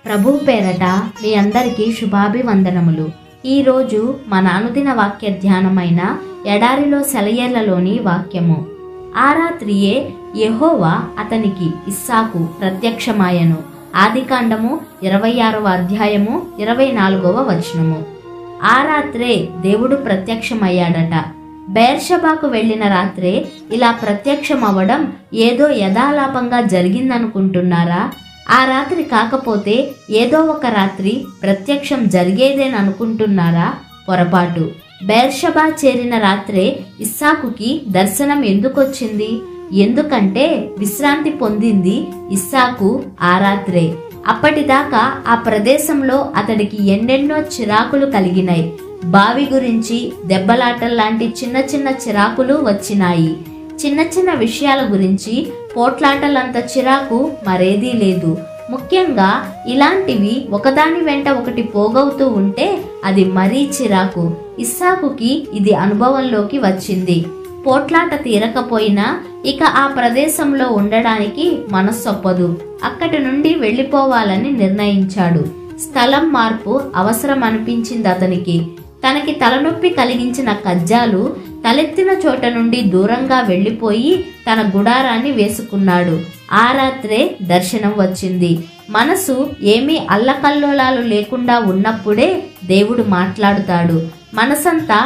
ప్రభువు పేరట మీ అందరికీ శుభాభివందనములు. ఈరోజు మన అనుదిన వాక్య ధ్యానమైన ఎడారిలో సెలయేర్లలోని వాక్యము. ఆ రాత్రియే యెహోవా అతనికి ఇస్సాకు ప్రత్యక్షమాయెను. ఆదికాండము 26వ అధ్యాయము 24వ వచనము. ఆ రాత్రే దేవుడు ప్రత్యక్షమయ్యాడట. బెర్షెబాకు వెళ్ళిన రాత్రే ఇలా ప్రత్యక్షమవ్వడం ఏదో యథాలాపంగా జరిగిందనుకుంటున్నారా? ఆ రాత్రి కాకపోతే ఏదో ఒక రాత్రి ప్రత్యక్షం జరిగేదేననుకుంటున్నారా? పొరపాటు. బెర్షెబా చేరిన రాత్రే ఇస్సాకుకి దర్శనం ఎందుకొచ్చింది? ఎందుకంటే విశ్రాంతి పొందింది ఇస్సాకు ఆ రాత్రే. అప్పటిదాకా ఆ ప్రదేశంలో అతడికి ఎన్నెన్నో చిరాకులు కలిగినాయి. బావి గురించి దెబ్బలాటల్లాంటి చిన్న చిన్న చిరాకులు వచ్చినాయి. చిన్న చిన్న విషయాల గురించి పోట్లాటలంత చిరాకు మరేదీ లేదు. ముఖ్యంగా ఇలాంటివి ఒకదాని వెంట ఒకటి పోగవుతూ ఉంటే అది మరీ చిరాకు. ఇస్సాకుకి ఇది అనుభవంలోకి వచ్చింది. పోట్లాట తీరకపోయినా ఇక ఆ ప్రదేశంలో ఉండడానికి మనస్సొప్పదు. అక్కడి నుండి వెళ్ళిపోవాలని నిర్ణయించాడు. స్థలం మార్పు అవసరం అనిపించింది అతనికి. తనకి తలనొప్పి కలిగించిన కజ్జాలు తలెత్తిన చోట నుండి దూరంగా వెళ్ళిపోయి తన గుడారాన్ని వేసుకున్నాడు. ఆ రాత్రే దర్శనం వచ్చింది. మనసు ఏమీ అల్లకల్లోలాలు లేకుండా ఉన్నప్పుడే దేవుడు మాట్లాడుతాడు. మనసంతా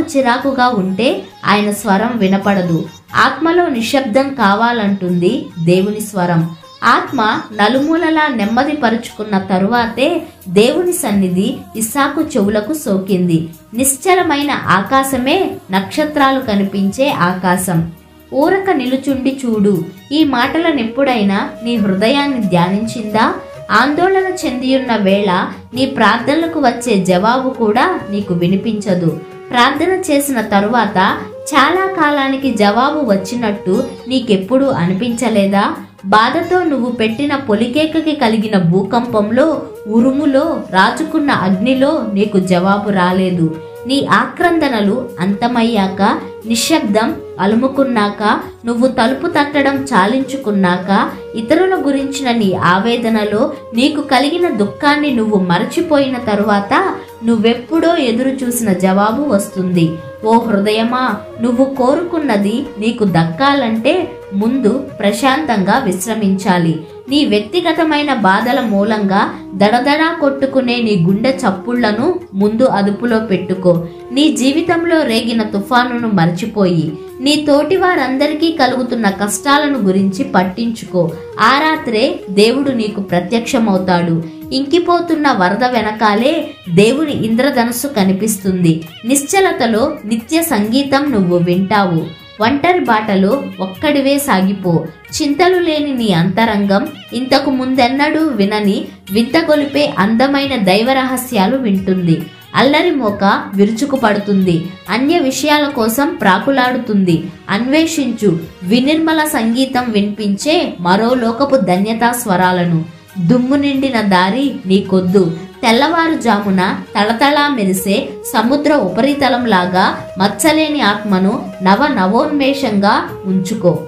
చిరాకుగా ఉంటే ఆయన స్వరం వినపడదు. ఆత్మలో నిశ్శబ్దం కావాలంటుంది దేవుని స్వరం. ఆత్మ నలుమూలలా నెమ్మది పరుచుకున్న తరువాతే దేవుని సన్నిధి ఇస్సాకు చెవులకు సోకింది. నిశ్చలమైన ఆకాశమే నక్షత్రాలు కనిపించే ఆకాశం. ఊరక నిలుచుండి చూడు. ఈ మాటలనెప్పుడైనా నీ హృదయాన్ని ధ్యానించిందా? ఆందోళన చెందియున్న వేళ నీ ప్రార్థనలకు వచ్చే జవాబు కూడా నీకు వినిపించదు. ప్రార్థన చేసిన తరువాత చాలా కాలానికి జవాబు వచ్చినట్టు నీకెప్పుడు అనిపించలేదా? బాధతో నువ్వు పెట్టిన పొలికేకకి కలిగిన భూకంపంలో, ఉరుములో, రాచుకున్న అగ్నిలో నీకు జవాబు రాలేదు. నీ ఆక్రందనలు అంతమయ్యాక, నిశ్శబ్దం అలుముకున్నాక, నువ్వు తలుపు తట్టడం చాలించుకున్నాక, ఇతరుల గురించిన నీ ఆవేదనలో నీకు కలిగిన దుఃఖాన్ని నువ్వు మరచిపోయిన తరువాత నువ్వెప్పుడో ఎదురు చూసిన జవాబు వస్తుంది. ఓ హృదయమా, నువ్వు కోరుకున్నది నీకు దక్కాలంటే ముందు ప్రశాంతంగా విశ్రమించాలి. నీ వ్యక్తిగతమైన బాధల మూలంగా దడదడా కొట్టుకునే నీ గుండె చప్పుళ్లను ముందు అదుపులో పెట్టుకో. నీ జీవితంలో రేగిన తుఫానును మర్చిపోయి నీ తోటి వారందరికీ కలుగుతున్న కష్టాలను గురించి పట్టించుకో. ఆ రాత్రే దేవుడు నీకు ప్రత్యక్షమవుతాడు. ఇంకిపోతున్న వరద వెనకాలే దేవుని ఇంద్రధనుస్సు కనిపిస్తుంది. నిశ్చలతలో నిత్య సంగీతం నువ్వు వింటావు. ఒంటరి బాటలో ఒక్కడివే సాగిపో. చింతలు లేని నీ అంతరంగం ఇంతకు ముందెన్నడూ వినని వింతగొలిపే అందమైన దైవ రహస్యాలు వింటుంది. అల్లరి మోక విరుచుకు పడుతుంది. అన్య విషయాల కోసం ప్రాకులాడుతుంది. అన్వేషించు. వినిర్మల సంగీతం వినిపించే మరో లోకపు ధన్యతా స్వరాలను. దుమ్ము నిండిన దారి నీకొద్దు. తెల్లవారుజామున తళతళా మెరిసే సముద్ర ఉపరితలంలాగా మచ్చలేని ఆత్మను నవోన్మేషంగా ఉంచుకో.